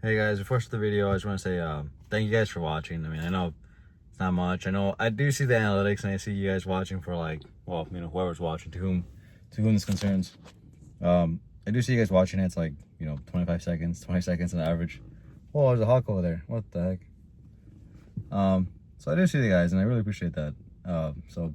Hey guys, before I start the video, I just want to say thank you guys for watching. I mean, I know it's not much. I know I do see the analytics and I see you guys watching for like, well, you know, whoever's watching, to whom this concerns. I do see you guys watching it. It's like, you know, 25 seconds, 20 seconds on average. Oh, there's a hawk over there. What the heck? So I do see the guys and I really appreciate that. So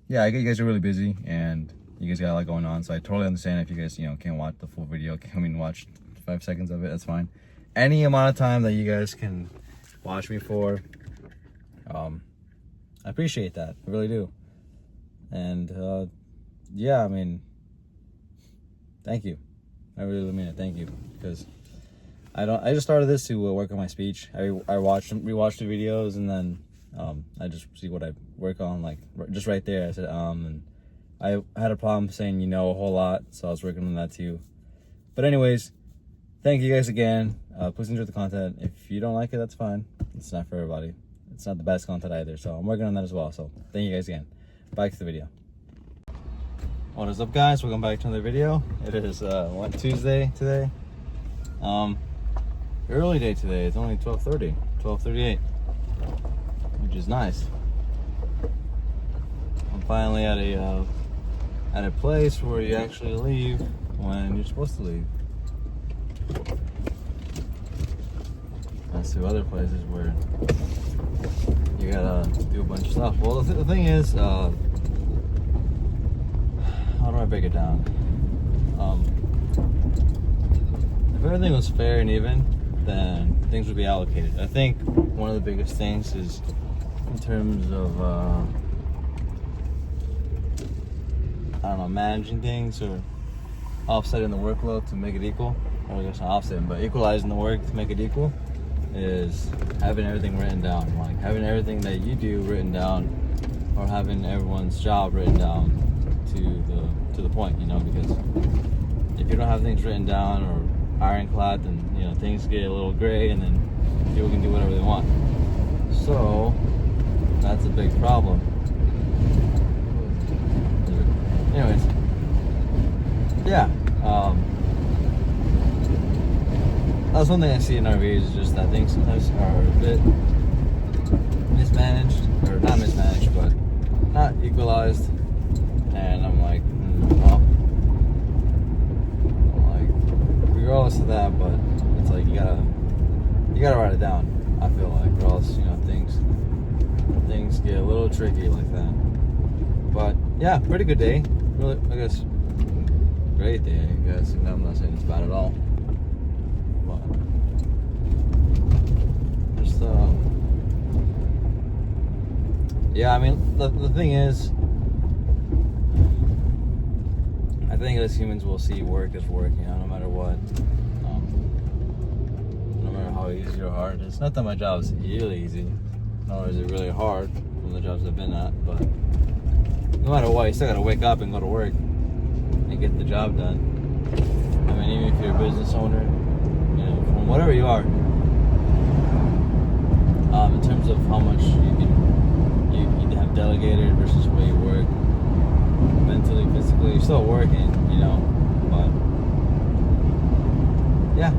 yeah, I get you guys are really busy and you guys got a lot going on. So I totally understand if you guys, you know, can't watch the full video. Watch 5 seconds of it. That's fine. Any amount of time that you guys can watch me for, I appreciate that. I really do. And yeah, I mean, thank you. I really mean it. Thank you, because I just started this to work on my speech. I rewatched the videos, and then I just see what I work on, like just right there. I said and I had a problem saying a whole lot, so I was working on that too. But anyways, thank you guys again. Please enjoy the content. If you don't like it, that's fine. It's not for everybody. It's not the best content either, so I'm working on that as well. So thank you guys again. Back to the video. What is up, guys? Welcome back to another video. It is Tuesday today. Early day today. It's only 12:38, which is nice. I'm finally at a place where you actually leave when you're supposed to leave. As to other places where you gotta do a bunch of stuff. Well, the thing is, how do I break it down? If everything was fair and even, then things would be allocated. I think one of the biggest things is in terms of I don't know, managing things or offsetting the workload to make it equal. Or I guess not offsetting, but equalizing the work to make it equal, is having everything written down. Like having everything that you do written down, or having everyone's job written down to the point, because if you don't have things written down or ironclad, then things get a little gray, and then people can do whatever they want. So that's a big problem. Anyways, yeah, that's one thing I see in RVs, is just that things sometimes are a bit mismanaged, or not mismanaged, but not equalized. And I'm like, regardless of that, but it's like you gotta write it down. I feel like, or else things get a little tricky like that. But yeah, pretty good day. Really, I guess great day. I guess I'm not saying it's bad at all. But just yeah, I mean the thing is, I think as humans we'll see work as work, no matter what. No matter how easy or hard. It's not that my job is really easy, nor is it really hard from the jobs I've been at, but no matter what, you still gotta wake up and go to work and get the job done. I mean, even if you're a business owner, from whatever you are, in terms of how much you have delegated versus where you work, mentally, physically, you're still working, but yeah,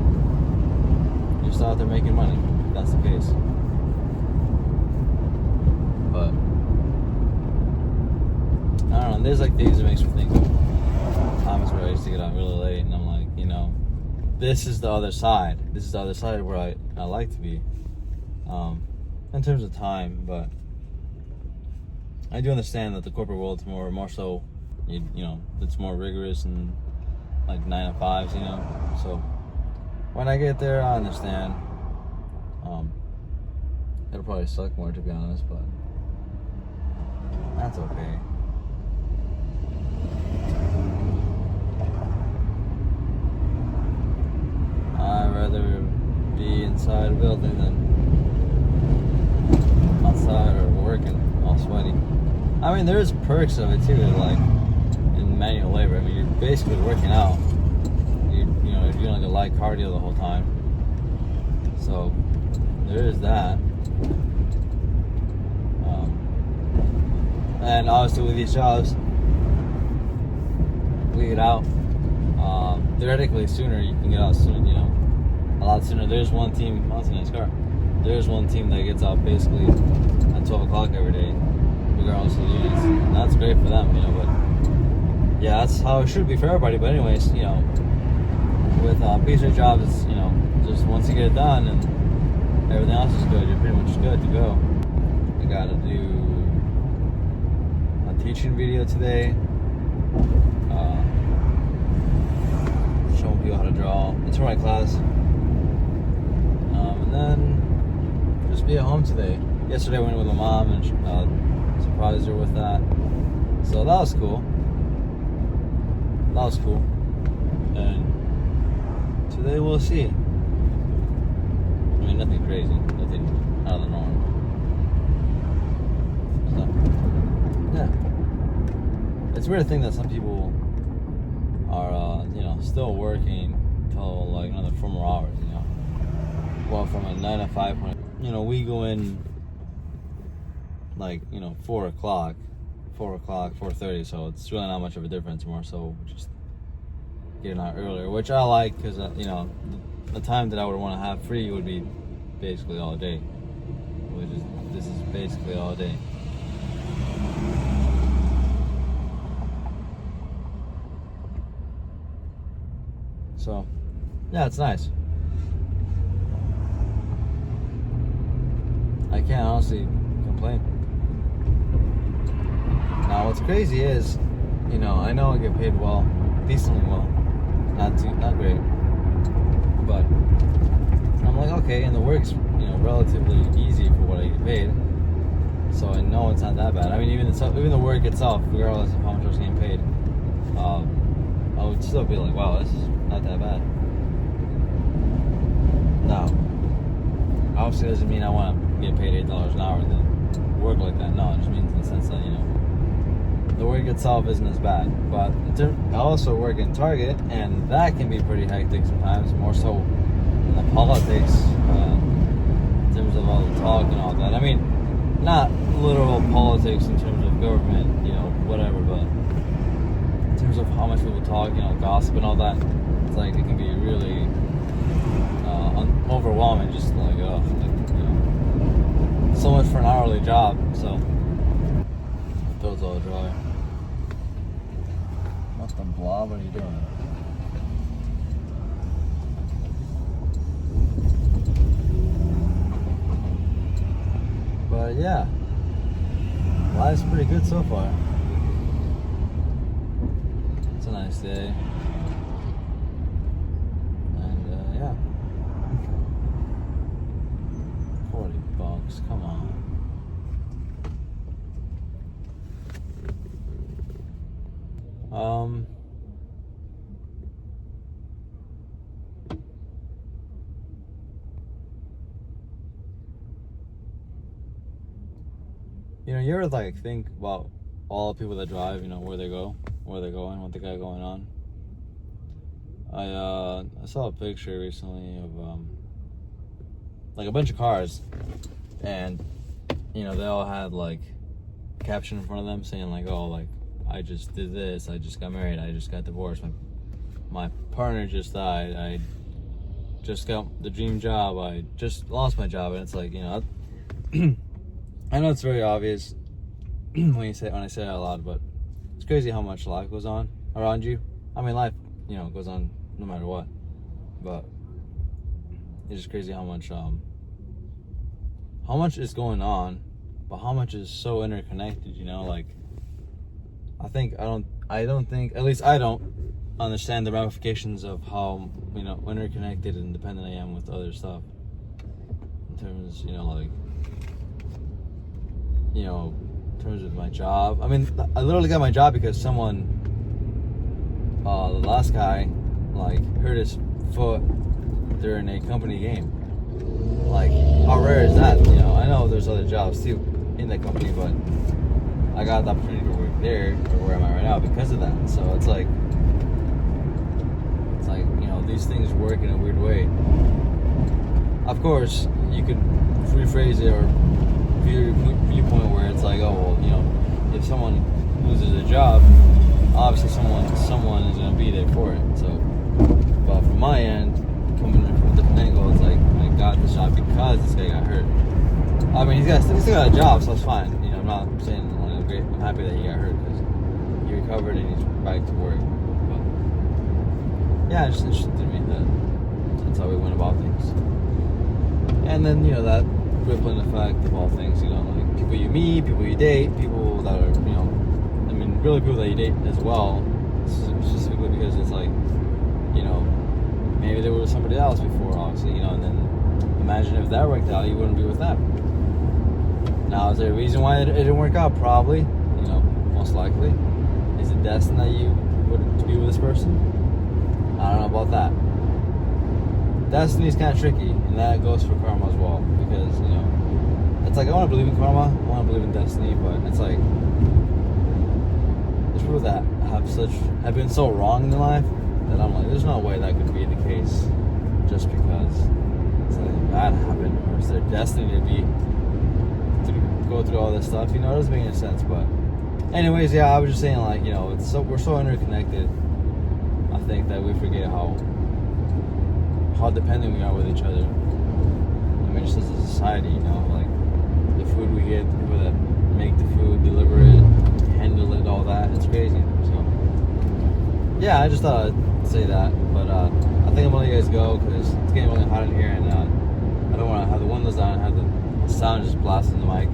you're still out there making money, if that's the case. But I don't know, there's like things that makes me think of times where I used to get out really late, and I'm like, this is the other side. This is the other side where I like to be, in terms of time. But I do understand that the corporate world's more so, it's more rigorous and like 9 to 5s, So when I get there, I understand. It'll probably suck more, to be honest, but that's okay. I'd rather be inside a building than outside or working all sweaty. I mean, there's perks of it too, like in manual labor. I mean, you're basically working out. You're doing like a light cardio the whole time. So there is that. And obviously with these jobs, we get out theoretically sooner. You can get out soon, a lot sooner. There's one team. Oh, that's a nice car. There's one team that gets off basically at 12 o'clock every day, regardless of the units. And that's great for them, you know. But yeah, that's how it should be for everybody. But anyways, you know, with PSA jobs, it's, you know, just once you get it done and everything else is good, you're pretty much good to go. I gotta do a teaching video today. Showing people how to draw. It's for my class. And then just be at home today. Yesterday I went with my mom and surprised her with that. So that was cool. That was cool. And today we'll see. I mean, nothing crazy. Nothing out of the norm. So, yeah. It's a weird thing that some people are, you know, still working till like another 4 more hours, you know. Well, from a 9 to 5 point, you know, we go in like, you know, 4 o'clock, 4:30, so it's really not much of a difference. More so just getting out earlier, which I like, because, you know, the time that I would want to have free would be basically all day. This is basically all day. So, yeah, it's nice. I can't honestly complain. Now, what's crazy is, you know, I know I get paid well, decently well, not great, but I'm like, okay, and the work's, you know, relatively easy for what I get paid, so I know it's not that bad. I mean, even the work itself, regardless of how much I was getting paid, I would still be like, wow, this is not that bad. No, obviously doesn't mean I want to get paid $8 an hour and then work like that. No, it just means in the sense that, you know, the work itself isn't as bad. But I also work in Target, and that can be pretty hectic sometimes, more so in the politics, in terms of all the talk and all that. I mean, not literal politics in terms of government, you know, whatever, but in terms of how much people talk, you know, gossip and all that, it's like it can be really overwhelming, just like, you know, so much for an hourly job. So throws all the dryer. What's the blob? What are you doing? But yeah, life's pretty good so far. It's a nice day. And yeah. $40, come on. You know, you ever like think about all the people that drive, you know, where they're going, what they got going on? I saw a picture recently of like a bunch of cars, and you know, they all had like a caption in front of them saying like, oh, like, I just did this, I just got married, I just got divorced, my partner just died, I just got the dream job, I just lost my job. And it's like, you know, I know it's very obvious when I say it out loud, but it's crazy how much life goes on around you. I mean, life, you know, goes on no matter what, but it's just crazy how much is going on, but how much is so interconnected, you know. Like, I don't think, at least I don't understand the ramifications of how, you know, interconnected and dependent I am with other stuff. In terms, you know, like, you know, in terms of my job. I mean, I literally got my job because someone, the last guy, like, hurt his foot during a company game. Like, how rare is that? You know, I know there's other jobs too in that company, but I got the opportunity to work there, or where am I right now, because of that. So it's like, you know, these things work in a weird way. Of course, you could rephrase it or viewpoint where it's like, oh, well, you know, if someone loses a job, obviously someone is going to be there for it. So, but from my end, coming from a different angle, got this job because this guy got hurt. I mean, he's still got a job, so it's fine. You know, I'm not saying like, great. I'm happy that he got hurt because he recovered and he's back to work. But yeah, it's just interesting to me that that's how we went about things. And then, you know, that rippling effect of all things, you know, like people you meet, people you date, people that are, you know, I mean, really people that you date as well, specifically because it's like, you know, maybe they were with somebody else before, obviously, you know, and then imagine if that worked out, you wouldn't be with them. Now, is there a reason why it didn't work out? Probably, you know, most likely. Is it destined that you would to be with this person? I don't know about that. Destiny's kind of tricky, and that goes for karma as well, because, you know, it's like I want to believe in karma, I want to believe in destiny, but it's like there's people that have been so wrong in their life that I'm like, there's no way that could be the case just because something bad happened, or is their destiny to go through all this stuff? You know, it doesn't make any sense. But anyways, yeah, I was just saying, like, you know, we're so interconnected. I think that we forget how dependent we are with each other. I mean, just as a society, you know, like the food we get, the people that make the food, deliver it, handle it, all that, it's crazy. So yeah, I just thought I'd say that. But I think I'm gonna let you guys go because it's getting really hot in here, and I don't want to have the windows down and have the sound just blasting the mic.